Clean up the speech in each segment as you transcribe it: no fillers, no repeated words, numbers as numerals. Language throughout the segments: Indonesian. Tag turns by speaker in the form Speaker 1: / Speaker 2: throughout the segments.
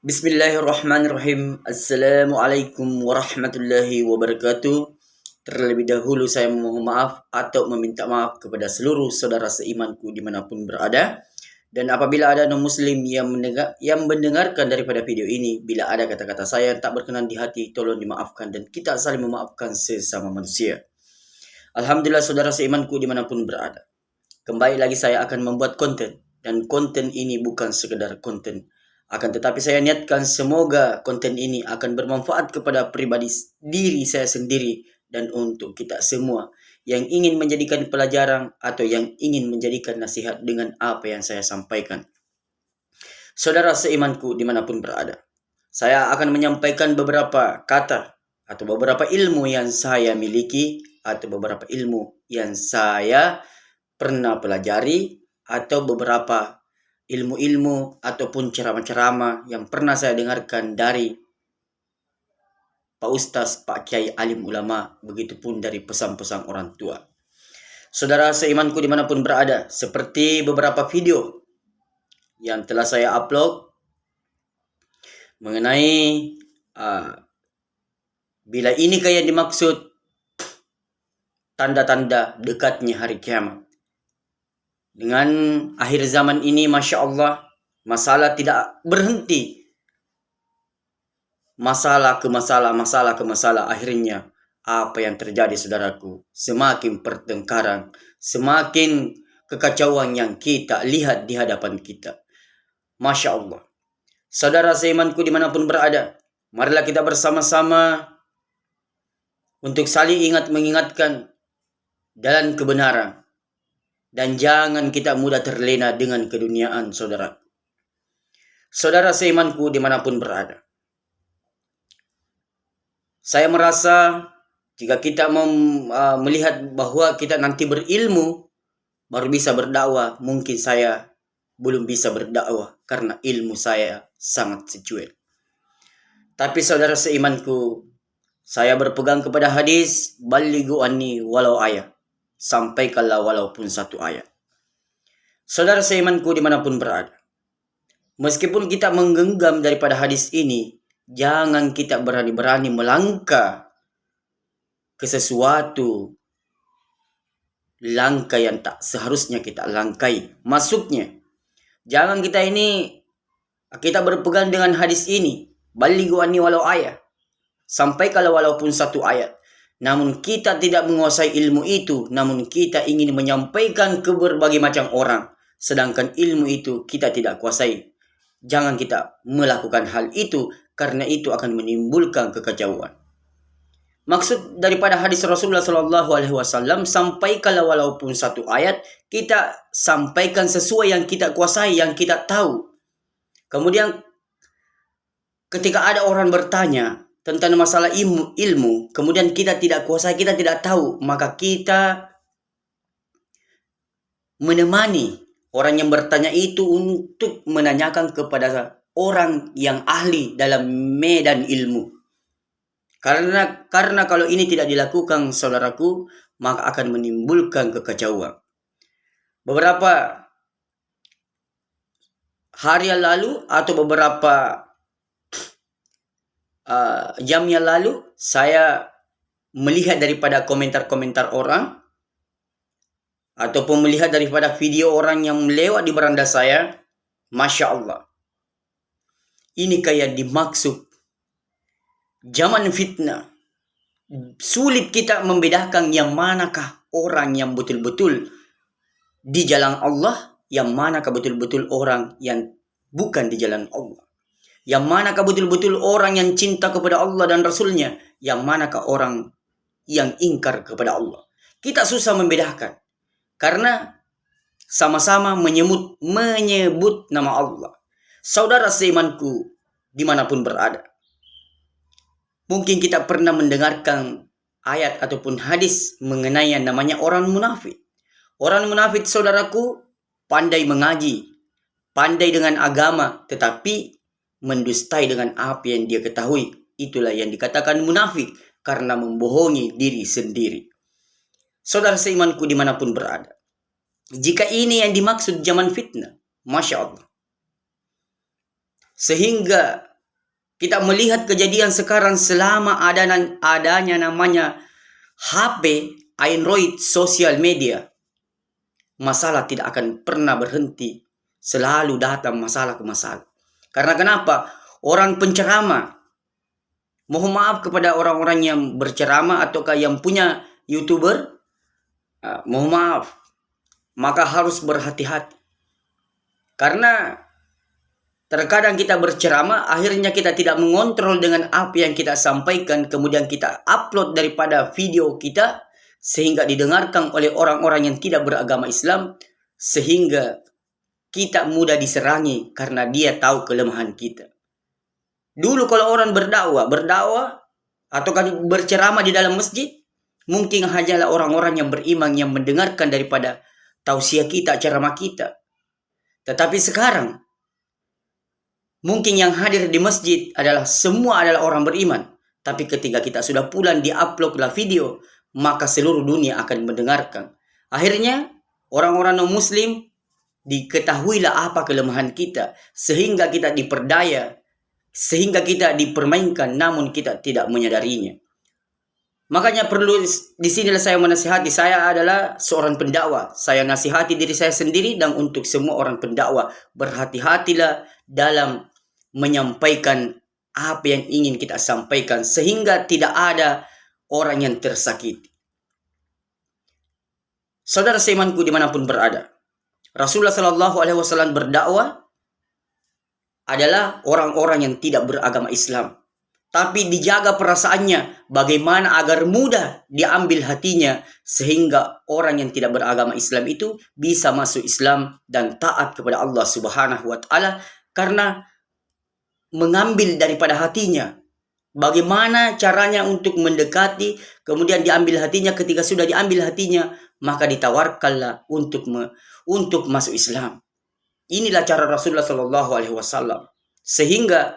Speaker 1: Bismillahirrahmanirrahim. Assalamualaikum warahmatullahi wabarakatuh. Terlebih dahulu saya memohon maaf atau meminta maaf kepada seluruh saudara seimanku dimanapun berada. Dan apabila ada non-muslim yang mendengarkan daripada video ini, bila ada kata-kata saya yang tak berkenan di hati, tolong dimaafkan dan kita saling memaafkan sesama manusia. Alhamdulillah saudara seimanku dimanapun berada. Kembali lagi saya akan membuat konten. Dan konten ini bukan sekedar konten. Akan tetapi saya niatkan semoga konten ini akan bermanfaat kepada pribadi diri saya sendiri dan untuk kita semua yang ingin menjadikan pelajaran atau yang ingin menjadikan nasihat dengan apa yang saya sampaikan. Saudara seimanku dimanapun berada, saya akan menyampaikan beberapa kata atau beberapa ilmu yang saya miliki atau beberapa ilmu yang saya pernah pelajari atau beberapa ilmu-ilmu ataupun ceramah-ceramah yang pernah saya dengarkan dari Pak Ustaz, Pak Kiai alim ulama, begitupun dari pesan-pesan orang tua. Saudara seimanku dimanapun berada, seperti beberapa video yang telah saya upload mengenai bila inikah yang dimaksud tanda-tanda dekatnya hari kiamat. Dengan akhir zaman ini, Masya Allah, masalah tidak berhenti. Masalah ke masalah. Akhirnya, apa yang terjadi, saudaraku? Semakin pertengkaran, semakin kekacauan yang kita lihat di hadapan kita. Masya Allah. Saudara seimanku dimanapun berada, marilah kita bersama-sama untuk saling mengingatkan jalan kebenaran. Dan jangan kita mudah terlena dengan keduniaan, saudara. Saudara seimanku dimanapun berada. Saya merasa jika kita melihat bahwa kita nanti berilmu, baru bisa berdakwah. Mungkin saya belum bisa berdakwah karena ilmu saya sangat secuil. Tapi saudara seimanku, saya berpegang kepada hadis, balighu anni walau ayat. Sampaikanlah walaupun satu ayat. Saudara seimanku dimanapun berada, meskipun kita menggenggam daripada hadis ini, jangan kita berani-berani melangkah ke sesuatu langkah yang tak seharusnya kita langkai. Maksudnya, jangan kita berpegang dengan hadis ini, balighu anni walau ayat, sampaikanlah walaupun satu ayat. Namun kita tidak menguasai ilmu itu, namun kita ingin menyampaikan ke berbagai macam orang, sedangkan ilmu itu kita tidak kuasai. Jangan kita melakukan hal itu, karena itu akan menimbulkan kekacauan. Maksud daripada hadis Rasulullah SAW, sampaikanlah walaupun satu ayat, kita sampaikan sesuai yang kita kuasai, yang kita tahu. Kemudian ketika ada orang bertanya tentang masalah ilmu, kemudian kita tidak kuasai, kita tidak tahu, maka kita menemani orang yang bertanya itu untuk menanyakan kepada orang yang ahli dalam medan ilmu. Karena kalau ini tidak dilakukan, saudaraku, maka akan menimbulkan kekacauan. Beberapa hari yang lalu atau beberapa jam yang lalu, saya melihat daripada komentar-komentar orang ataupun melihat daripada video orang yang lewat di beranda saya. Masya Allah, ini kayak dimaksud zaman fitnah. Sulit kita membedakan yang manakah orang yang betul-betul di jalan Allah, yang manakah betul-betul orang yang bukan di jalan Allah. Yang manakah betul-betul orang yang cinta kepada Allah dan Rasulnya, yang manakah orang yang ingkar kepada Allah. Kita susah membedakan, karena sama-sama menyebut nama Allah. Saudara seimanku dimanapun berada, mungkin kita pernah mendengarkan ayat ataupun hadis mengenai yang namanya orang munafik. Orang munafik, saudaraku, pandai mengaji, pandai dengan agama, tetapi mendustai dengan apa yang dia ketahui. Itulah yang dikatakan munafik, karena membohongi diri sendiri. Saudara seimanku dimanapun berada, jika ini yang dimaksud zaman fitnah, Masya Allah, sehingga Kita melihat kejadian sekarang selama adanya namanya HP, Android, sosial media. Masalah tidak akan pernah berhenti. Selalu datang masalah ke masalah. Karena kenapa? Orang penceramah, mohon maaf kepada orang-orang yang berceramah ataukah yang punya YouTuber, mohon maaf, maka harus berhati-hati. Karena terkadang kita berceramah, akhirnya kita tidak mengontrol dengan apa yang kita sampaikan, kemudian kita upload daripada video kita, sehingga didengarkan oleh orang-orang yang tidak beragama Islam, sehingga kita mudah diserangi karena dia tahu kelemahan kita. Dulu kalau orang berdakwah atau kan berceramah di dalam masjid, mungkin hanyalah orang-orang yang beriman yang mendengarkan daripada tausiah kita, ceramah kita. Tetapi sekarang mungkin yang hadir di masjid semua adalah orang beriman. Tapi ketika kita sudah pulang di-uploadlah video, maka seluruh dunia akan mendengarkan. Akhirnya orang-orang non-muslim diketahuilah apa kelemahan kita, sehingga kita diperdaya, sehingga kita dipermainkan, namun kita tidak menyadarinya. Makanya perlu di sinilah saya menasihati. Saya adalah seorang pendakwah. Saya nasihati diri saya sendiri dan untuk semua orang pendakwah, berhati-hatilah dalam menyampaikan apa yang ingin kita sampaikan, sehingga tidak ada orang yang tersakiti. Saudara seimanku dimanapun berada, Rasulullah Shallallahu Alaihi Wasallam berdakwah adalah orang-orang yang tidak beragama Islam, tapi dijaga perasaannya bagaimana agar mudah diambil hatinya, sehingga orang yang tidak beragama Islam itu bisa masuk Islam dan taat kepada Allah Subhanahu Wa Taala karena mengambil daripada hatinya. Bagaimana caranya untuk mendekati, kemudian diambil hatinya. Ketika sudah diambil hatinya, maka ditawarkanlah untuk masuk Islam. Inilah cara Rasulullah Shallallahu Alaihi Wasallam. Sehingga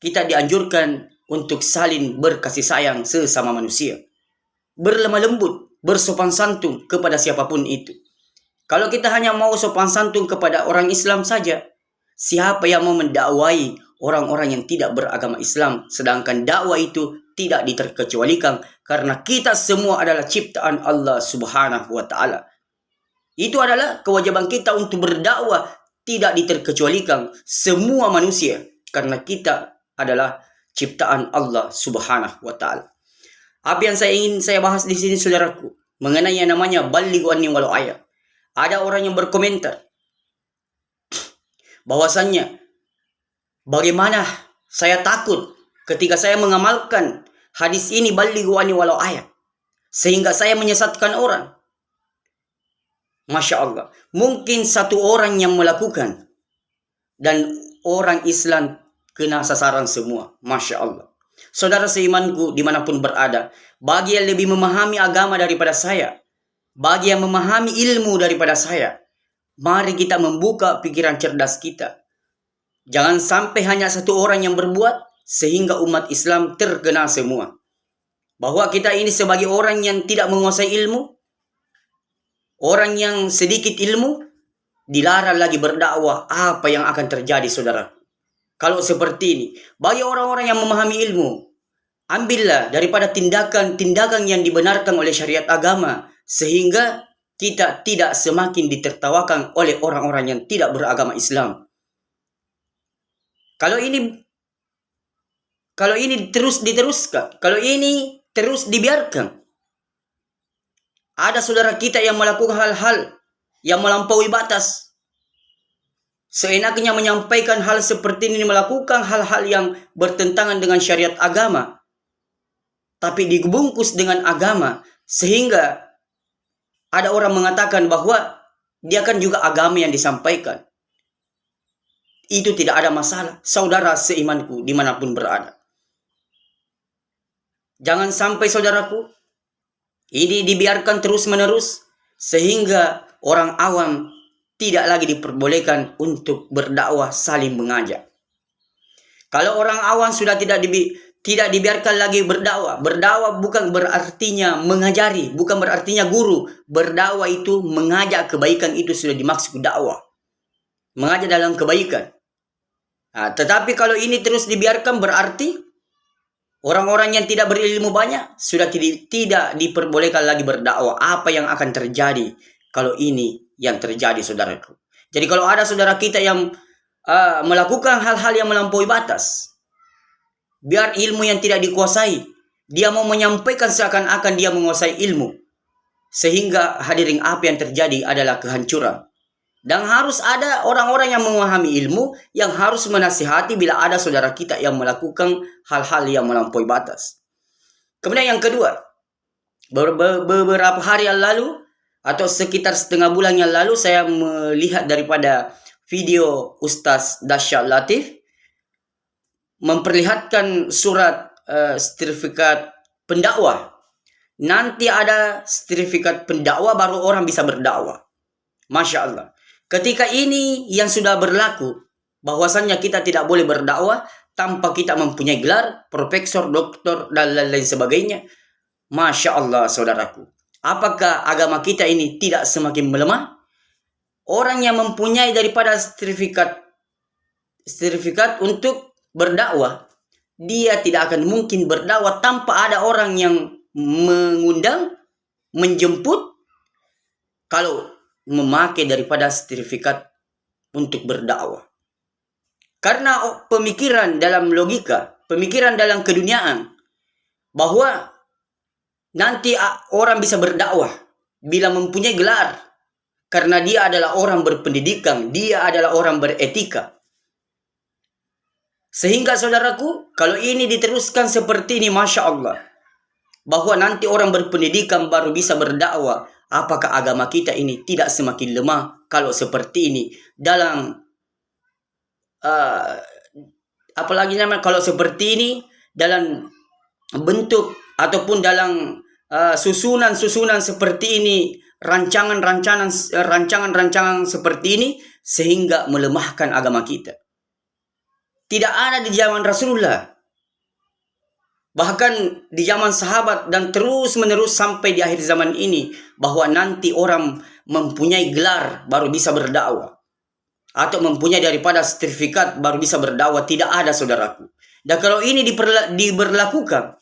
Speaker 1: kita dianjurkan untuk saling berkasih sayang sesama manusia, berlemah lembut, bersopan santun kepada siapapun itu. Kalau kita hanya mau sopan santun kepada orang Islam saja, siapa yang mau mendakwai orang-orang yang tidak beragama Islam, sedangkan dakwah itu tidak diterkecualikan karena kita semua adalah ciptaan Allah Subhanahu Wa Taala. Itu adalah kewajiban kita untuk berdakwah, tidak diterkecualikan semua manusia karena kita adalah ciptaan Allah Subhanahu Wa Taala. Apa yang ingin saya bahas di sini, saudaraku, mengenai yang namanya balighu anni walau ayat. Ada orang yang berkomentar bahwasannya, bagaimana saya takut ketika saya mengamalkan hadis ini balighu anni walau ayat, sehingga saya menyesatkan orang. Masya Allah, mungkin satu orang yang melakukan dan orang Islam kena sasaran semua. Masya Allah. Saudara seimanku dimanapun berada, bagi yang lebih memahami agama daripada saya, bagi yang memahami ilmu daripada saya, mari kita membuka pikiran cerdas kita. Jangan sampai hanya satu orang yang berbuat sehingga umat Islam terkena semua. Bahwa kita ini sebagai orang yang tidak menguasai ilmu, orang yang sedikit ilmu, dilarang lagi berdakwah. Apa yang akan terjadi, saudara? Kalau seperti ini, bagi orang-orang yang memahami ilmu, ambillah daripada tindakan-tindakan yang dibenarkan oleh syariat agama, sehingga kita tidak semakin ditertawakan oleh orang-orang yang tidak beragama Islam. Kalau ini terus diteruskan, kalau ini terus dibiarkan, ada saudara kita yang melakukan hal-hal yang melampaui batas, seenaknya menyampaikan hal seperti ini, melakukan hal-hal yang bertentangan dengan syariat agama, tapi dibungkus dengan agama, sehingga ada orang mengatakan bahwa dia kan juga agama yang disampaikan. Itu tidak ada masalah, saudara seimanku dimanapun berada. Jangan sampai, saudaraku, ini dibiarkan terus-menerus sehingga orang awam tidak lagi diperbolehkan untuk berdakwah saling mengajak. Kalau orang awam sudah tidak dibiarkan lagi berdakwah. Berdakwah bukan berartinya mengajari, bukan berartinya guru. Berdakwah itu mengajak kebaikan, itu sudah dimaksud dakwah. Mengajak dalam kebaikan. Nah, tetapi kalau ini terus dibiarkan berarti orang-orang yang tidak berilmu banyak sudah tidak diperbolehkan lagi berdakwah. Apa yang akan terjadi kalau ini yang terjadi, saudaraku? Jadi kalau ada saudara kita yang melakukan hal-hal yang melampaui batas, biar ilmu yang tidak dikuasai, dia mau menyampaikan seakan-akan dia menguasai ilmu, sehingga hadirin apa yang terjadi adalah kehancuran. Dan harus ada orang-orang yang memahami ilmu yang harus menasihati bila ada saudara kita yang melakukan hal-hal yang melampaui batas. Kemudian yang kedua, beberapa hari yang lalu atau sekitar setengah bulan yang lalu saya melihat daripada video Ustaz Dasyat Latif memperlihatkan surat sertifikat pendakwah. Nanti ada sertifikat pendakwah baru orang bisa berdakwah. Masya Allah. Ketika ini yang sudah berlaku, bahwasannya kita tidak boleh berdakwah tanpa kita mempunyai gelar profesor, doktor, dan lain-lain sebagainya. Masya Allah, saudaraku. Apakah agama kita ini tidak semakin melemah? Orang yang mempunyai daripada sertifikat untuk berdakwah, dia tidak akan mungkin berdakwah tanpa ada orang yang mengundang, menjemput, kalau memakai daripada sertifikat untuk berdakwah. Karena pemikiran dalam logika, pemikiran dalam keduniaan, bahwa nanti orang bisa berdakwah bila mempunyai gelar, karena dia adalah orang berpendidikan, dia adalah orang beretika. Sehingga saudaraku, kalau ini diteruskan seperti ini, Masya Allah, bahwa nanti orang berpendidikan baru bisa berdakwah, apakah agama kita ini tidak semakin lemah kalau seperti ini? Dalam apalagi namanya, kalau seperti ini dalam bentuk ataupun dalam susunan seperti ini, rancangan seperti ini, sehingga melemahkan agama kita. Tidak ada di zaman Rasulullah, bahkan di zaman sahabat, dan terus menerus sampai di akhir zaman ini, bahwa nanti orang mempunyai gelar baru bisa berdakwah, atau mempunyai daripada sertifikat baru bisa berdakwah. Tidak ada, saudaraku. Dan kalau ini diberlakukan,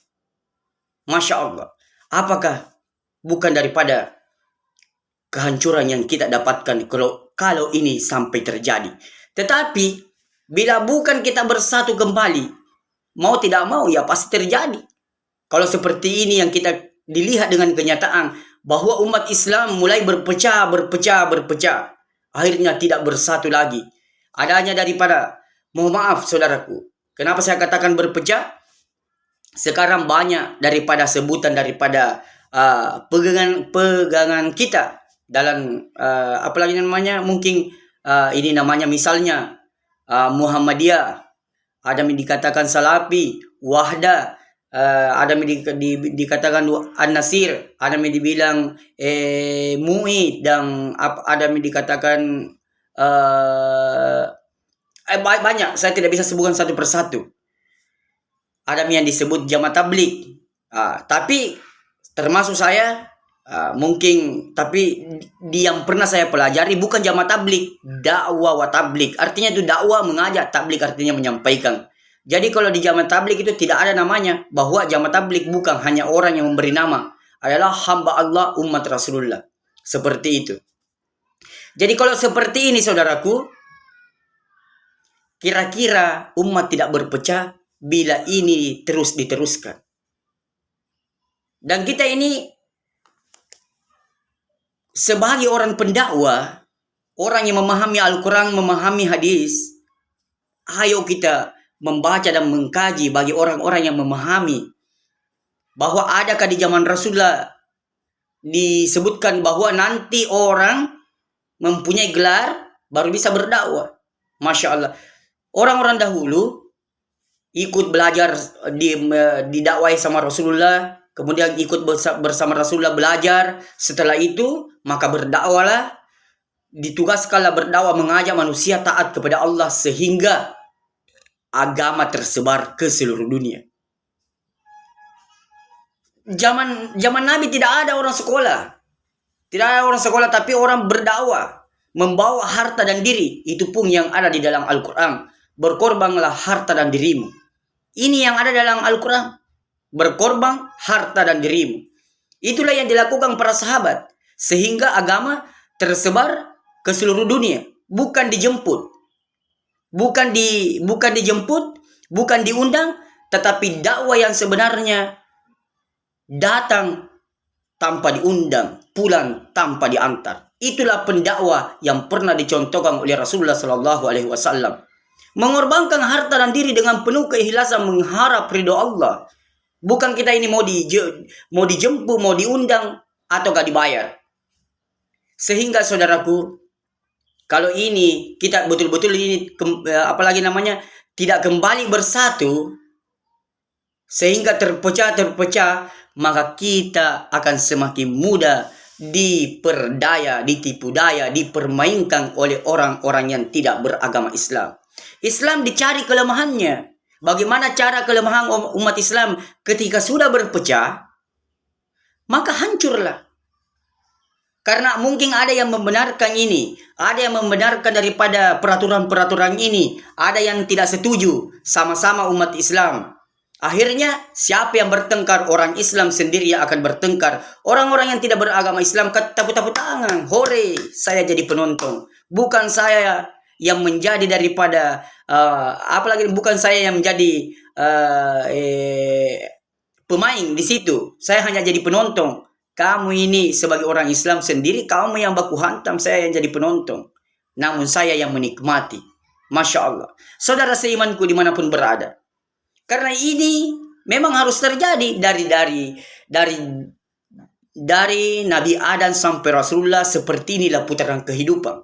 Speaker 1: Masya Allah, apakah bukan daripada kehancuran yang kita dapatkan kalau ini sampai terjadi? Tetapi bila bukan kita bersatu kembali, mau tidak mau ya pasti terjadi. Kalau seperti ini yang kita dilihat dengan kenyataan, bahwa umat Islam mulai berpecah, akhirnya tidak bersatu lagi. Adanya daripada, mohon maaf saudaraku, kenapa saya katakan berpecah? Sekarang banyak daripada sebutan daripada pegangan kita dalam apalagi namanya, mungkin ini namanya misalnya Muhammadiyah, ada yang dikatakan Salafi, Wahda, ada yang dikatakan An-Nasir, ada yang dibilang Mu'i, dan ada yang dikatakan banyak, saya tidak bisa sebutkan satu persatu. Ada yang disebut Jamaah Tabligh, tapi termasuk saya mungkin, tapi yang pernah saya pelajari bukan Jamaah Tabligh, dakwah wa tabligh. Artinya itu dakwah mengajak, tabligh artinya menyampaikan. Jadi kalau di Jamaah Tabligh itu tidak ada namanya, bahwa Jamaah Tabligh bukan hanya orang yang memberi nama, adalah hamba Allah umat Rasulullah. Seperti itu. Jadi kalau seperti ini saudaraku, kira-kira umat tidak berpecah bila ini terus diteruskan. Dan kita ini sebagai orang pendakwah, orang yang memahami Al-Quran, memahami hadis, ayo kita membaca dan mengkaji bagi orang-orang yang memahami bahwa adakah di zaman Rasulullah disebutkan bahwa nanti orang mempunyai gelar baru bisa berdakwah. Masya Allah. Orang-orang dahulu ikut belajar didakwai sama Rasulullah, kemudian ikut bersama Rasulullah belajar. Setelah itu maka berdakwalah, ditugaskanlah berdakwah, mengajak manusia taat kepada Allah, sehingga agama tersebar ke seluruh dunia. Zaman Nabi tidak ada orang sekolah. Tidak ada orang sekolah, tapi orang berdakwah, membawa harta dan diri. Itu pun yang ada di dalam Al-Quran. berkorbanlah harta dan dirimu. Ini yang ada dalam Al-Quran. Berkorban harta dan dirimu. Itulah yang dilakukan para sahabat. Sehingga agama tersebar ke seluruh dunia. Bukan dijemput. Bukan dijemput, bukan diundang, tetapi dakwah yang sebenarnya datang tanpa diundang, pulang tanpa diantar. Itulah pendakwah yang pernah dicontohkan oleh Rasulullah SAW. Mengorbankan harta dan diri dengan penuh keikhlasan mengharap ridho Allah. Bukan kita ini mau dijemput, mau diundang, atau gak dibayar. Sehingga saudaraku, kalau ini kita betul-betul ini apalagi namanya tidak kembali bersatu sehingga terpecah, maka kita akan semakin mudah diperdaya, ditipu daya, dipermainkan oleh orang-orang yang tidak beragama Islam. Islam dicari kelemahannya. Bagaimana cara kelemahan umat Islam ketika sudah berpecah, maka hancurlah. Karena mungkin ada yang membenarkan ini, ada yang membenarkan daripada peraturan-peraturan ini, ada yang tidak setuju, sama-sama umat Islam. Akhirnya siapa yang bertengkar? Orang Islam sendiri yang akan bertengkar. Orang-orang yang tidak beragama Islam tepuk-tepuk tangan, hore, saya jadi penonton. Bukan saya yang menjadi daripada apalagi bukan saya yang menjadi pemain di situ. Saya hanya jadi penonton. Kamu ini sebagai orang Islam sendiri, kamu yang baku hantam, saya yang jadi penonton. Namun saya yang menikmati. Masya Allah. Saudara seimanku dimanapun berada. Karena ini memang harus terjadi dari Nabi Adam sampai Rasulullah. Seperti inilah putaran kehidupan.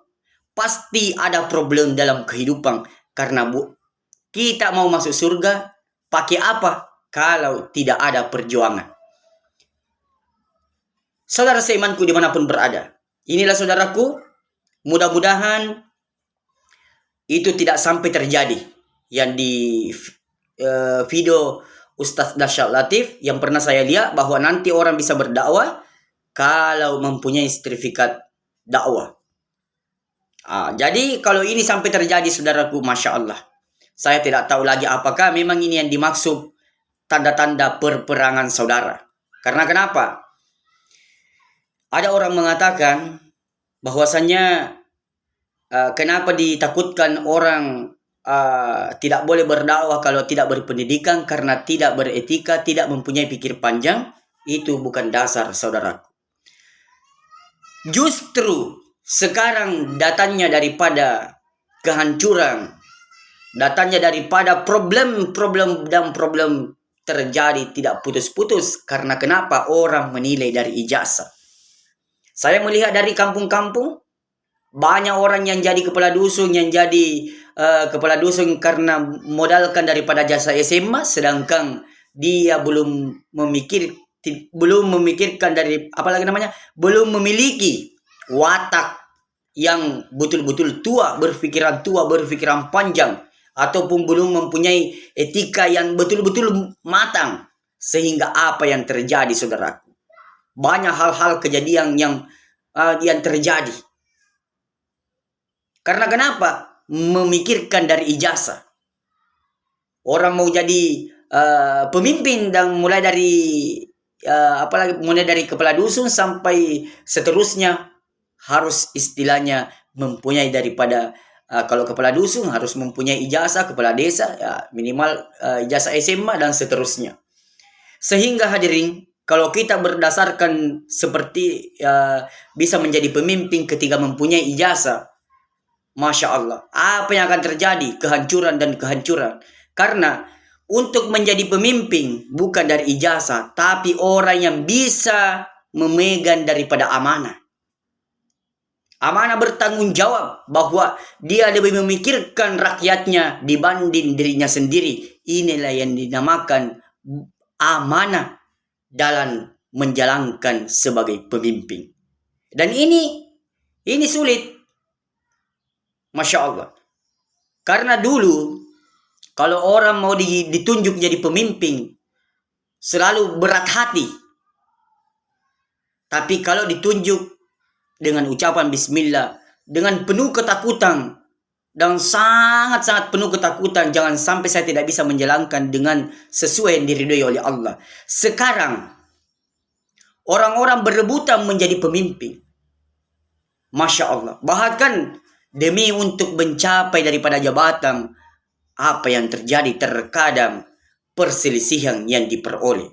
Speaker 1: Pasti ada problem dalam kehidupan. Karena kita mau masuk surga, pakai apa kalau tidak ada perjuangan? Saudara seimanku dimanapun berada. Inilah saudaraku, mudah-mudahan itu tidak sampai terjadi. Yang di video Ustadz Dahsyat Latif yang pernah saya lihat, bahwa nanti orang bisa berdakwah kalau mempunyai sertifikat dakwah. Jadi kalau ini sampai terjadi saudaraku, Masya Allah. Saya tidak tahu lagi apakah memang ini yang dimaksud tanda-tanda perperangan saudara. Karena kenapa? Ada orang mengatakan bahwasanya kenapa ditakutkan orang tidak boleh berdakwah kalau tidak berpendidikan, karena tidak beretika, tidak mempunyai pikir panjang. Itu bukan dasar saudaraku. Justru sekarang datangnya daripada kehancuran, datangnya daripada problem terjadi tidak putus-putus. Karena kenapa? Orang menilai dari ijazah. Saya melihat dari kampung-kampung, banyak orang yang jadi kepala dusun, kepala dusun karena modalkan daripada jasa SMA, sedangkan dia belum memikirkan belum memiliki watak yang betul-betul tua, berpikiran panjang, ataupun belum mempunyai etika yang betul-betul matang. Sehingga apa yang terjadi saudaraku? Banyak hal-hal kejadian yang terjadi. Karena kenapa? Memikirkan dari ijazah. Orang mau jadi pemimpin dan mulai dari kepala dusun sampai seterusnya harus istilahnya mempunyai daripada kalau kepala dusun harus mempunyai ijazah, kepala desa minimal ijazah SMA dan seterusnya. Sehingga hadirin, kalau kita berdasarkan seperti bisa menjadi pemimpin ketika mempunyai ijazah, Masya Allah, apa yang akan terjadi? Kehancuran dan kehancuran. Karena untuk menjadi pemimpin bukan dari ijazah, tapi orang yang bisa memegang daripada amanah. Amanah bertanggung jawab bahwa dia lebih memikirkan rakyatnya dibanding dirinya sendiri. Inilah yang dinamakan amanah dalam menjalankan sebagai pemimpin. Dan ini sulit. Masya Allah. Karena dulu kalau orang mau ditunjuk jadi pemimpin selalu berat hati. Tapi kalau ditunjuk dengan ucapan bismillah, dengan penuh ketakutan, dan sangat-sangat penuh ketakutan jangan sampai saya tidak bisa menjalankan dengan sesuai yang diridhoi oleh Allah. Sekarang orang-orang berebutan menjadi pemimpin. Masya Allah. Bahkan demi untuk mencapai daripada jabatan, apa yang terjadi terkadang perselisihan yang diperoleh.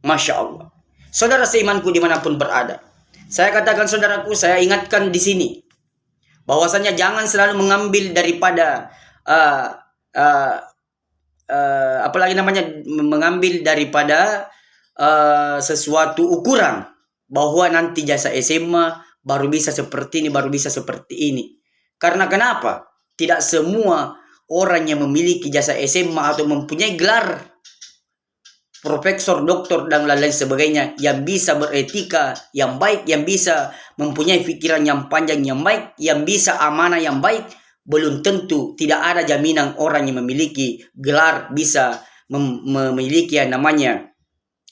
Speaker 1: Masya Allah. Saudara seimanku dimanapun berada, saya katakan saudaraku, saya ingatkan di sini bahwasanya jangan selalu mengambil daripada apalagi namanya mengambil daripada sesuatu ukuran bahwa nanti jasa SMA baru bisa seperti ini, baru bisa seperti ini. Karena kenapa? Tidak semua orang yang memiliki jasa SMA atau mempunyai gelar profesor, doktor, dan lain-lain sebagainya yang bisa beretika yang baik, yang bisa mempunyai pikiran yang panjang yang baik, yang bisa amanah yang baik, belum tentu, tidak ada jaminan orang yang memiliki gelar bisa memiliki yang namanya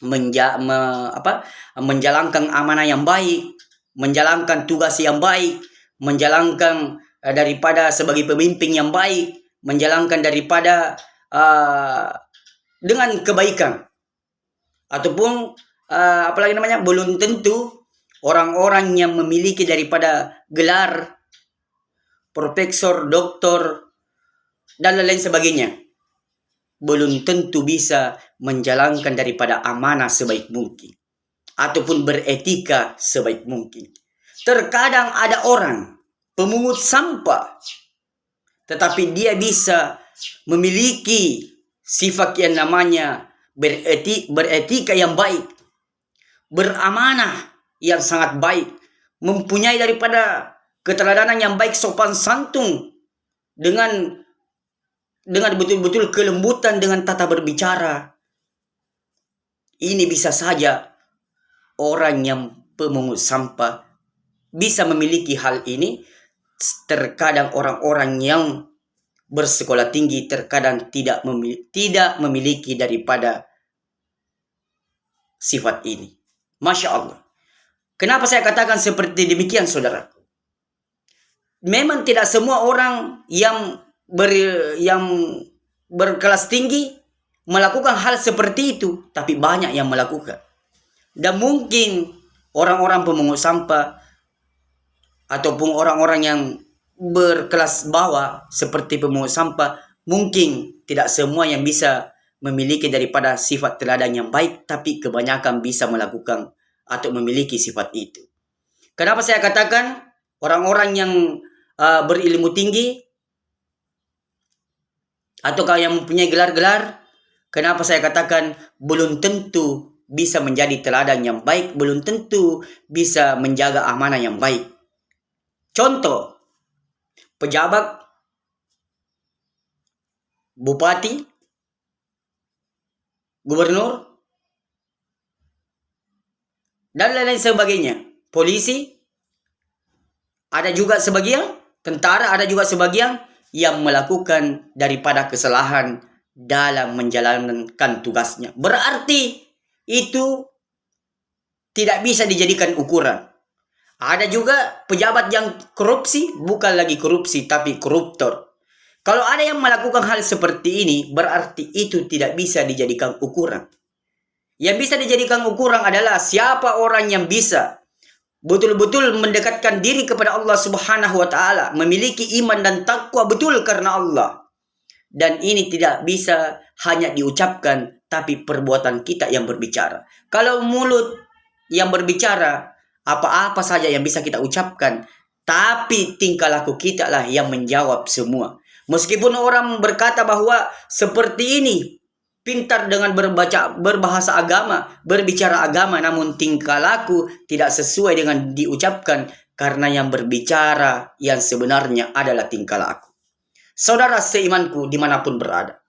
Speaker 1: menjalankan amanah yang baik, menjalankan tugas yang baik, menjalankan daripada sebagai pemimpin yang baik, menjalankan daripada dengan kebaikan. Ataupun apalagi namanya, belum tentu orang-orang yang memiliki daripada gelar profesor, doktor, dan lain sebagainya belum tentu bisa menjalankan daripada amanah sebaik mungkin ataupun beretika sebaik mungkin. Terkadang ada orang pemungut sampah tetapi dia bisa memiliki sifat yang namanya beretika yang baik, beramanah yang sangat baik, mempunyai daripada keteladanan yang baik, sopan santun, dengan betul-betul kelembutan dengan tata berbicara. Ini bisa saja orang yang pemungut sampah bisa memiliki hal ini. Terkadang orang-orang yang bersekolah tinggi terkadang tidak memiliki daripada sifat ini. Masya Allah. Kenapa saya katakan seperti demikian, saudaraku? Memang tidak semua orang yang berkelas tinggi melakukan hal seperti itu, tapi banyak yang melakukan. Dan mungkin orang-orang pemungut sampah ataupun orang-orang yang berkelas bawah seperti pemungut sampah, mungkin tidak semua yang bisa memiliki daripada sifat teladan yang baik, tapi kebanyakan bisa melakukan atau memiliki sifat itu. Kenapa saya katakan orang-orang yang berilmu tinggi ataukah yang mempunyai gelar-gelar, kenapa saya katakan belum tentu bisa menjadi teladan yang baik, belum tentu bisa menjaga amanah yang baik. Contoh, pejabat, bupati, gubernur, dan lain-lain sebagainya. Polisi, ada juga sebagian, tentara ada juga sebagian yang melakukan daripada kesalahan dalam menjalankan tugasnya. Berarti itu tidak bisa dijadikan ukuran. Ada juga pejabat yang korupsi, bukan lagi korupsi tapi koruptor. Kalau ada yang melakukan hal seperti ini, berarti itu tidak bisa dijadikan ukuran. Yang bisa dijadikan ukuran adalah siapa orang yang bisa betul-betul mendekatkan diri kepada Allah Subhanahu wa Ta'ala, memiliki iman dan takwa betul karena Allah. Dan ini tidak bisa hanya diucapkan, tapi perbuatan kita yang berbicara. Kalau mulut yang berbicara, apa-apa saja yang bisa kita ucapkan, tapi tingkah laku kita lah yang menjawab semua. Meskipun orang berkata bahwa seperti ini, pintar dengan berbahasa agama, berbicara agama, namun tingkah laku tidak sesuai dengan diucapkan, karena yang berbicara yang sebenarnya adalah tingkah laku. Saudara seimanku dimanapun berada,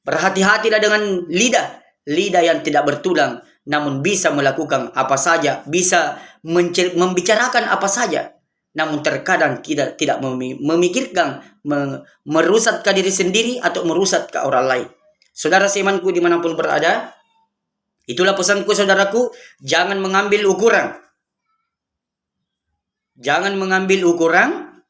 Speaker 1: berhati-hatilah dengan lidah yang tidak bertulang, namun bisa melakukan apa saja, bisa membicarakan apa saja, namun terkadang kita tidak memikirkan merusakkan diri sendiri atau merusakkan orang lain. Saudara seimanku dimanapun berada, itulah pesanku saudaraku, jangan mengambil ukuran. Jangan mengambil ukuran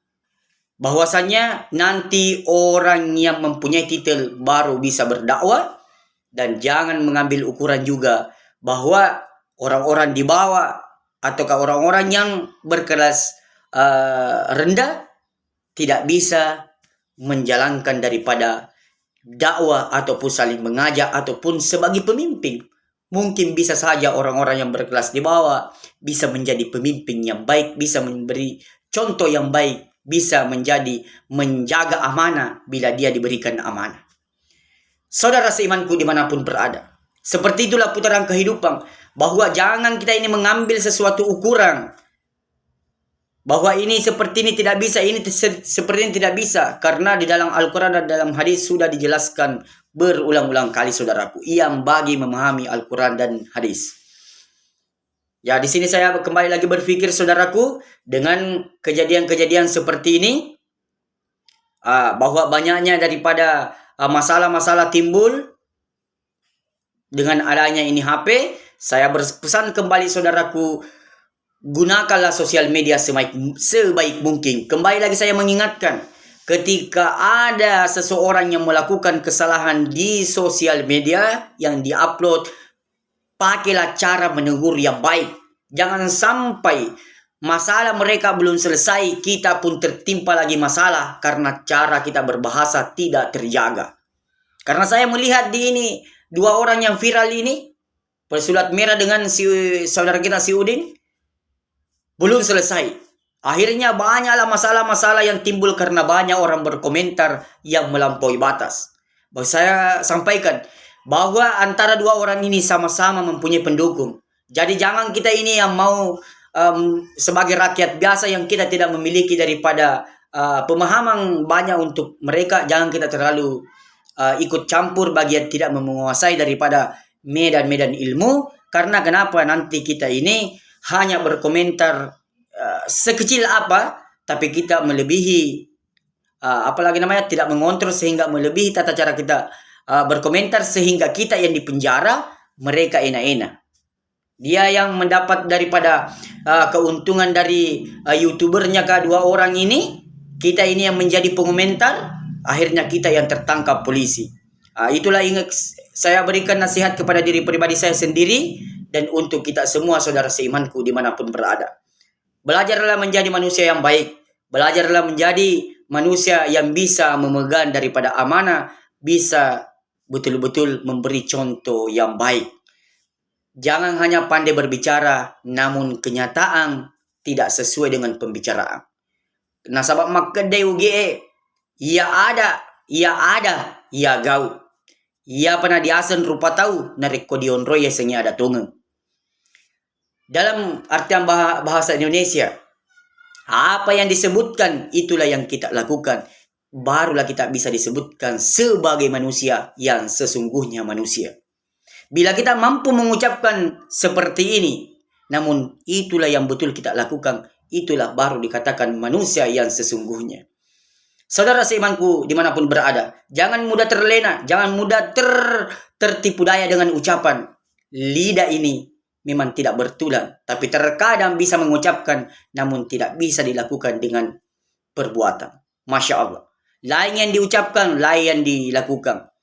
Speaker 1: bahwasanya nanti orang yang mempunyai titel baru bisa berdakwah, dan jangan mengambil ukuran juga bahwa orang-orang di bawah ataukah orang-orang yang berkelas rendah tidak bisa menjalankan daripada dakwah ataupun saling mengajak ataupun sebagai pemimpin. Mungkin bisa saja orang-orang yang berkelas di bawah bisa menjadi pemimpin yang baik, bisa memberi contoh yang baik, bisa menjaga amanah bila dia diberikan amanah. Saudara seimanku dimanapun berada, seperti itulah putaran kehidupan, bahwa jangan kita ini mengambil sesuatu ukuran bahwa ini seperti ini tidak bisa, ini seperti ini tidak bisa, karena di dalam Al-Quran dan dalam hadis sudah dijelaskan berulang-ulang kali saudaraku yang bagi memahami Al-Quran dan hadis. Ya, di sini saya kembali lagi berpikir saudaraku, dengan kejadian-kejadian seperti ini, bahwa banyaknya daripada masalah-masalah timbul dengan adanya ini HP, saya berpesan kembali saudaraku, gunakanlah sosial media sebaik mungkin. Kembali lagi saya mengingatkan, ketika ada seseorang yang melakukan kesalahan di sosial media yang diupload, pakailah cara menegur yang baik. Jangan sampai masalah mereka belum selesai, kita pun tertimpa lagi masalah karena cara kita berbahasa tidak terjaga. Karena saya melihat di ini, dua orang yang viral ini, pesulap merah dengan saudara kita si Udin, belum selesai. Akhirnya banyaklah masalah-masalah yang timbul karena banyak orang berkomentar yang melampaui batas. Bahwa saya sampaikan bahwa antara dua orang ini sama-sama mempunyai pendukung. Jadi jangan kita ini yang mau sebagai rakyat biasa yang kita tidak memiliki daripada pemahaman banyak untuk mereka, jangan kita terlalu ikut campur bagian tidak menguasai daripada medan-medan ilmu. Karena kenapa nanti kita ini hanya berkomentar sekecil apa, tapi kita melebihi tidak mengontrol sehingga melebihi tata cara kita berkomentar, sehingga kita yang dipenjara, mereka enak-enak. Dia yang mendapat daripada keuntungan dari youtubernya kedua orang ini, kita ini yang menjadi pengomentar, akhirnya kita yang tertangkap polisi. Itulah ingat saya berikan nasihat kepada diri pribadi saya sendiri dan untuk kita semua saudara seimanku dimanapun berada. Belajarlah menjadi manusia yang baik. Belajarlah menjadi manusia yang bisa memegang daripada amanah, bisa betul-betul memberi contoh yang baik. Jangan hanya pandai berbicara, namun kenyataan tidak sesuai dengan pembicaraan. Nasabak makkedai UGE, ia ada, ia gau. Ia pernah diasen rupa tahu, narik kodion roya sengi ada tungeng. Dalam artian bahasa Indonesia, apa yang disebutkan itulah yang kita lakukan. Barulah kita bisa disebutkan sebagai manusia yang sesungguhnya manusia. Bila kita mampu mengucapkan seperti ini, namun itulah yang betul kita lakukan, itulah baru dikatakan manusia yang sesungguhnya. Saudara seimanku dimanapun berada, jangan mudah terlena, jangan mudah tertipu daya dengan ucapan. Lidah ini memang tidak bertulang, tapi terkadang bisa mengucapkan, namun tidak bisa dilakukan dengan perbuatan. Masya Allah. Lain yang diucapkan, lain yang dilakukan.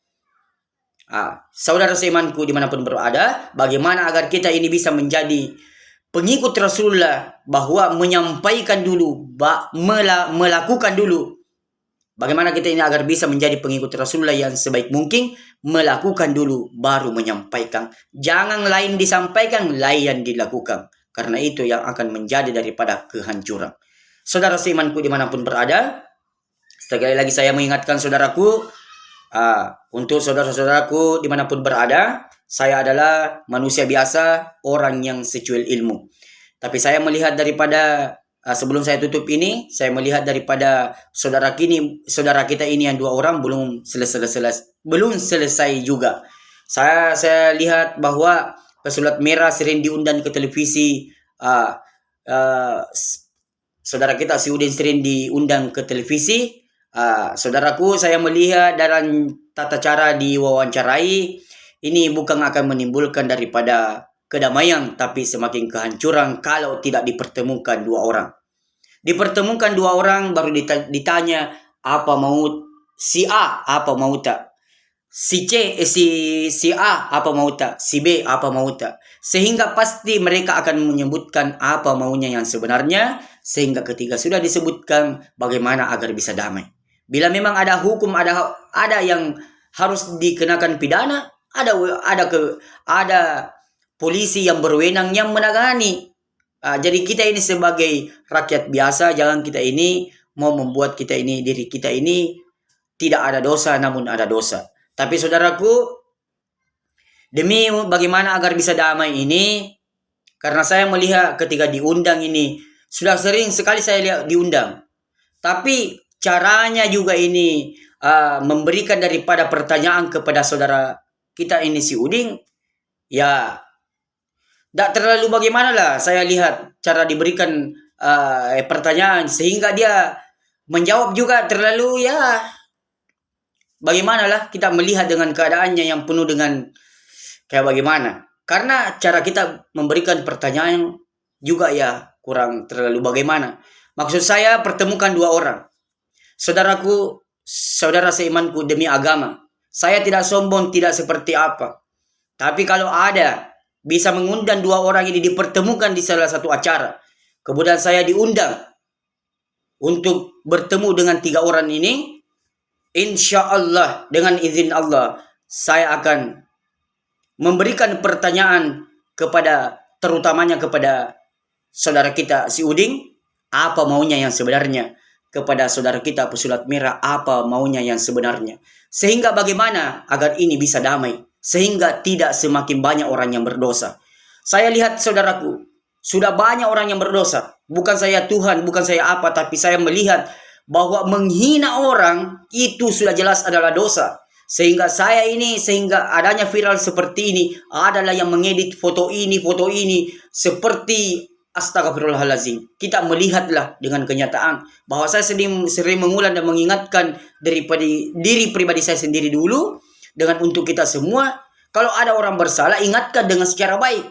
Speaker 1: Saudara seimanku dimanapun berada, bagaimana agar kita ini bisa menjadi pengikut Rasulullah, bahwa menyampaikan dulu, melakukan dulu. Bagaimana kita ini agar bisa menjadi pengikut Rasulullah yang sebaik mungkin, melakukan dulu baru menyampaikan. Jangan lain disampaikan, lain yang dilakukan. Karena itu yang akan menjadi daripada kehancuran. Saudara seimanku dimanapun berada, sekali lagi saya mengingatkan saudaraku, untuk saudara-saudaraku dimanapun berada, saya adalah manusia biasa, orang yang secuil ilmu. Tapi saya melihat daripada sebelum saya tutup ini, saya melihat daripada saudara kita ini yang dua orang belum selesai juga. Saya lihat bahwa pesulap merah sering diundang ke televisi. Saudara kita si Udin sering diundang ke televisi. Saudaraku, saya melihat dalam tata cara diwawancarai ini bukan akan menimbulkan daripada kedamaian, tapi semakin kehancuran kalau tidak dipertemukan dua orang. Dipertemukan dua orang baru ditanya apa mau si A, apa mau tak. Si A apa mau tak, si B apa mau tak. Sehingga pasti mereka akan menyebutkan apa maunya yang sebenarnya, sehingga ketika sudah disebutkan bagaimana agar bisa damai. Bila memang ada hukum, ada yang harus dikenakan pidana, ada polisi yang berwenang yang menangani. Jadi kita ini sebagai rakyat biasa, jangan kita ini mau membuat diri kita ini tidak ada dosa namun ada dosa. Tapi saudaraku, demi bagaimana agar bisa damai ini, karena saya melihat ketika diundang ini, sudah sering sekali saya lihat diundang. Tapi caranya juga ini memberikan daripada pertanyaan kepada saudara kita ini si Uding, ya tidak terlalu bagaimana lah saya lihat cara diberikan pertanyaan, sehingga dia menjawab juga terlalu ya bagaimanalah kita melihat dengan keadaannya yang penuh dengan kayak bagaimana. Karena cara kita memberikan pertanyaan juga ya kurang terlalu bagaimana. Maksud saya pertemukan dua orang. Saudaraku, saudara seimanku demi agama. Saya tidak sombong, tidak seperti apa. Tapi kalau ada bisa mengundang dua orang ini dipertemukan di salah satu acara, kemudian saya diundang untuk bertemu dengan tiga orang ini, insya Allah dengan izin Allah saya akan memberikan pertanyaan terutamanya kepada saudara kita si Uding, apa maunya yang sebenarnya, kepada saudara kita pesulap merah, apa maunya yang sebenarnya, sehingga bagaimana agar ini bisa damai, sehingga tidak semakin banyak orang yang berdosa. Saya lihat saudaraku, sudah banyak orang yang berdosa. Bukan saya Tuhan, bukan saya apa, tapi saya melihat bahwa menghina orang itu sudah jelas adalah dosa. Sehingga adanya viral seperti ini adalah yang mengedit foto ini seperti astagfirullahalazim. Kita melihatlah dengan kenyataan bahwa saya sering mengulang dan mengingatkan daripada diri pribadi saya sendiri dulu, dengan untuk kita semua, kalau ada orang bersalah ingatkan dengan secara baik.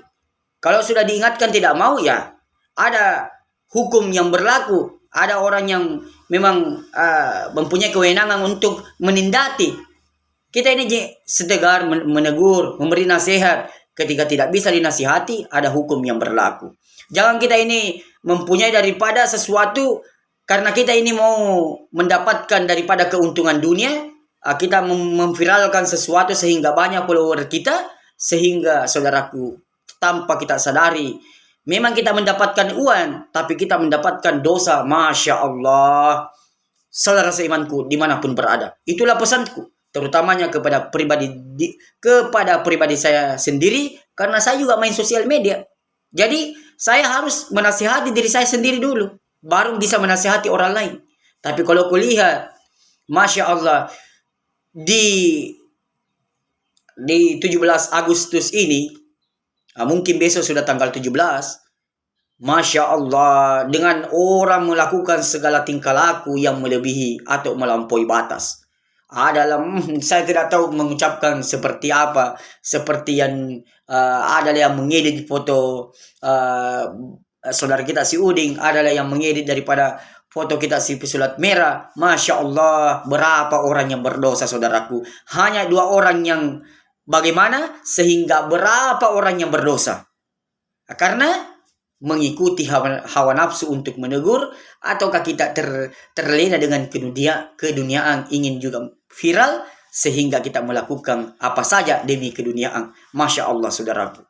Speaker 1: Kalau sudah diingatkan tidak mau, ya ada hukum yang berlaku. Ada orang yang memang mempunyai kewenangan untuk menindati. Kita ini setegar menegur, memberi nasihat. Ketika tidak bisa dinasihati, ada hukum yang berlaku. Jangan kita ini mempunyai daripada sesuatu karena kita ini mau mendapatkan daripada keuntungan dunia, kita memviralkan sesuatu sehingga banyak follower kita, sehingga saudaraku tanpa kita sadari memang kita mendapatkan uang, tapi kita mendapatkan dosa. Masya Allah, saudara seimanku dimanapun berada, itulah pesanku, terutamanya kepada pribadi saya sendiri, karena saya juga main sosial media. Jadi saya harus menasihati diri saya sendiri dulu, baru bisa menasihati orang lain. Tapi kalau kulihat, Masya Allah, di 17 Agustus ini, mungkin besok sudah tanggal 17, Masya Allah, dengan orang melakukan segala tingkah laku yang melebihi atau melampaui batas. Saya tidak tahu mengucapkan seperti apa, seperti yang adalah yang mengedit foto saudara kita si Uding, adalah yang mengedit daripada foto kita si pesulap merah. Masya Allah, berapa orang yang berdosa saudaraku. Hanya 2 orang yang bagaimana, sehingga berapa orang yang berdosa. Karena mengikuti hawa nafsu untuk menegur, ataukah kita terlena dengan keduniaan, ingin juga viral, sehingga kita melakukan apa saja demi keduniaan. Masya Allah saudaraku.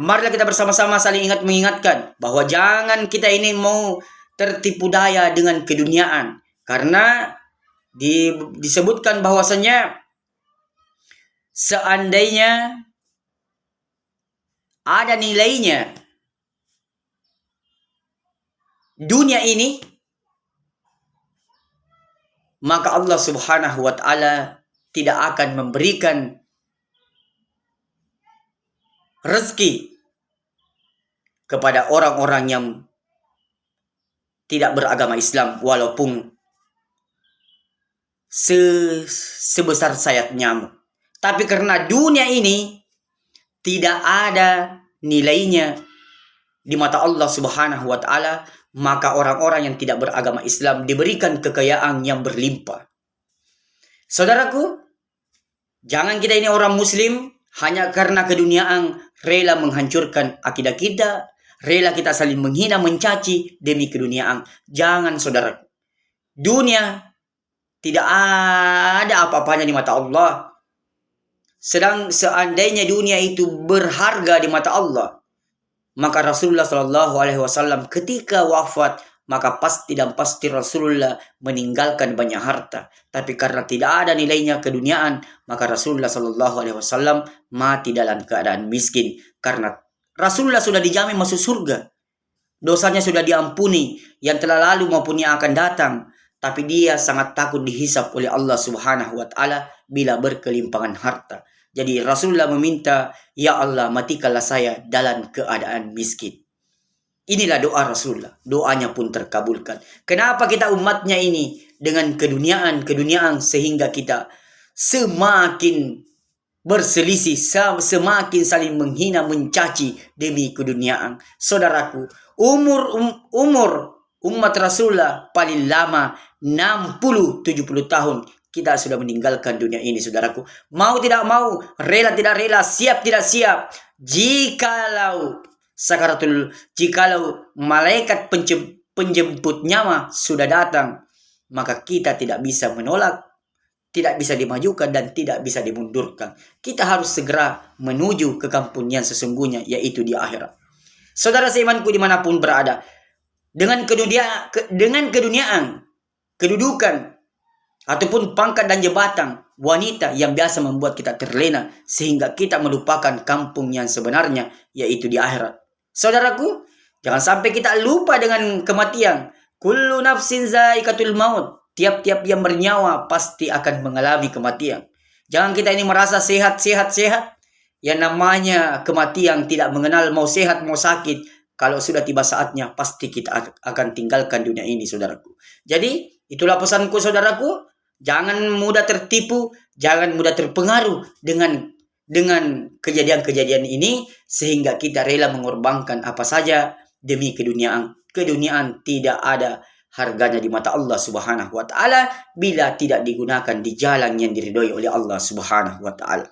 Speaker 1: Marilah kita bersama-sama saling mengingatkan bahwa jangan kita ini mau tertipu daya dengan keduniaan, karena disebutkan bahwasanya seandainya ada nilainya dunia ini, maka Allah Subhanahu wa Ta'ala tidak akan memberikan rezeki kepada orang-orang yang tidak beragama Islam, walaupun sebesar sayap nyamuk. Tapi karena dunia ini tidak ada nilainya di mata Allah Subhanahu wa Ta'ala, maka orang-orang yang tidak beragama Islam diberikan kekayaan yang berlimpah. Saudaraku, jangan kita ini orang muslim hanya karena keduniaan rela menghancurkan akidah kita, rela kita saling menghina, mencaci demi keduniaan. Jangan, saudaraku. Dunia tidak ada apa-apanya di mata Allah. Sedang seandainya dunia itu berharga di mata Allah, maka Rasulullah SAW ketika wafat, maka pasti Rasulullah meninggalkan banyak harta. Tapi karena tidak ada nilainya keduniaan, maka Rasulullah SAW mati dalam keadaan miskin. Karena Rasulullah sudah dijamin masuk surga. Dosanya sudah diampuni, yang telah lalu maupun yang akan datang. Tapi dia sangat takut dihisap oleh Allah Subhanahu wa Ta'ala bila berkelimpangan harta. Jadi Rasulullah meminta, ya Allah, matikanlah saya dalam keadaan miskin. Inilah doa Rasulullah. Doanya pun terkabulkan. Kenapa kita umatnya ini dengan keduniaan sehingga kita semakin berselisih, semakin saling menghina, mencaci demi keduniaan. Saudaraku, umur umat Rasulullah paling lama 60-70 tahun. Kita sudah meninggalkan dunia ini, saudaraku. Mau tidak mau, rela tidak rela, siap tidak siap. Jikalau malaikat penjemput nyawa sudah datang, maka kita tidak bisa menolak, tidak bisa dimajukan, dan tidak bisa dimundurkan. Kita harus segera menuju ke kampung yang sesungguhnya, yaitu di akhirat. Saudara seimanku dimanapun berada, dengan keduniaan, kedudukan, ataupun pangkat dan jabatan, wanita yang biasa membuat kita terlena sehingga kita melupakan kampung yang sebenarnya, yaitu di akhirat. Saudaraku, jangan sampai kita lupa dengan kematian. Kullu nafsin zaikatul maut. Tiap-tiap yang bernyawa pasti akan mengalami kematian. Jangan kita ini merasa sehat. Yang namanya kematian tidak mengenal mau sehat mau sakit. Kalau sudah tiba saatnya, pasti kita akan tinggalkan dunia ini, saudaraku. Jadi, itulah pesanku, saudaraku. Jangan mudah tertipu, jangan mudah terpengaruh dengan kejadian-kejadian ini, sehingga kita rela mengorbankan apa saja demi keduniaan. Keduniaan tidak ada harganya di mata Allah Subhanahu wa Ta'ala bila tidak digunakan di jalan yang diridhoi oleh Allah Subhanahu wa Ta'ala.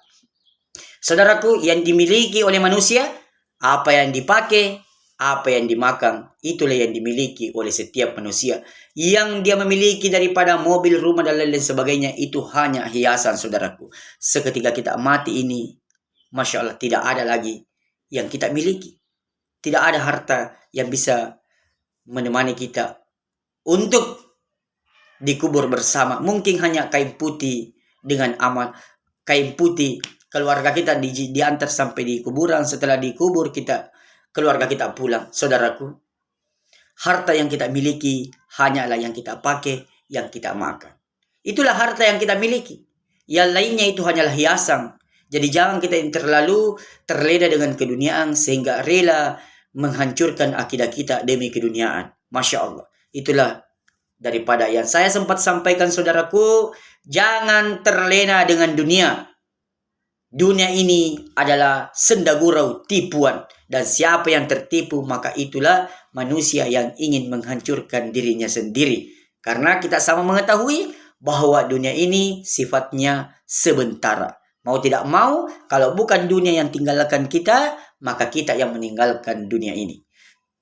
Speaker 1: Saudaraku, yang dimiliki oleh manusia, apa yang dipakai, apa yang dimakan, itulah yang dimiliki oleh setiap manusia. Yang dia memiliki daripada mobil, rumah, dan lain sebagainya, itu hanya hiasan, saudaraku. Seketika kita mati ini, Masya Allah, tidak ada lagi yang kita miliki. Tidak ada harta yang bisa menemani kita untuk dikubur bersama. Mungkin hanya kain putih dengan amal. Kain putih, keluarga kita diantar sampai di kuburan. Setelah dikubur, keluarga kita pulang. Saudaraku, harta yang kita miliki hanyalah yang kita pakai, yang kita makan. Itulah harta yang kita miliki. Yang lainnya itu hanyalah hiasan. Jadi jangan kita terlalu terlena dengan keduniaan sehingga rela menghancurkan akidah kita demi keduniaan. Masya Allah. Itulah daripada yang saya sempat sampaikan, saudaraku. Jangan terlena dengan dunia. Dunia ini adalah senda gurau, tipuan. Dan siapa yang tertipu, maka itulah manusia yang ingin menghancurkan dirinya sendiri. Karena kita sama mengetahui bahwa dunia ini sifatnya sementara. Mau tidak mau, kalau bukan dunia yang tinggalkan kita, maka kita yang meninggalkan dunia ini.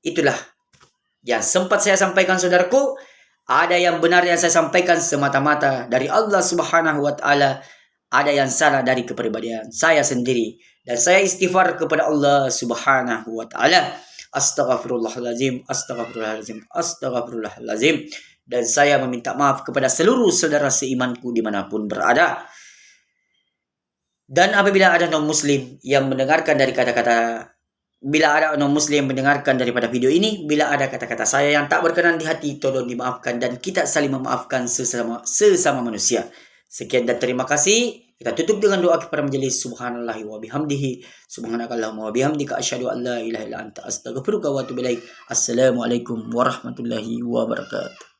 Speaker 1: Itulah yang sempat saya sampaikan, saudaraku. Ada yang benar yang saya sampaikan semata-mata dari Allah Subhanahu wa Ta'ala. Ada yang salah dari kepribadian saya sendiri. Dan saya istighfar kepada Allah Subhanahu wa Ta'ala. Astaghfirullahalazim, astaghfirullahalazim, astaghfirullahalazim. Dan saya meminta maaf kepada seluruh saudara seimanku dimanapun berada. Dan apabila ada non-muslim yang mendengarkan dari mendengarkan daripada video ini, bila ada kata-kata saya yang tak berkenan di hati, tolong dimaafkan dan kita saling memaafkan sesama manusia. Sekian dan terima kasih. Kita tutup dengan doa kepada majelis. Subhanallahi wa bihamdihi. Subhanakallahumma wa bihamdika asyhadu an la ilaha illa anta astaghfiruka wa atubu ilaik. Assalamualaikum warahmatullahi wabarakatuh.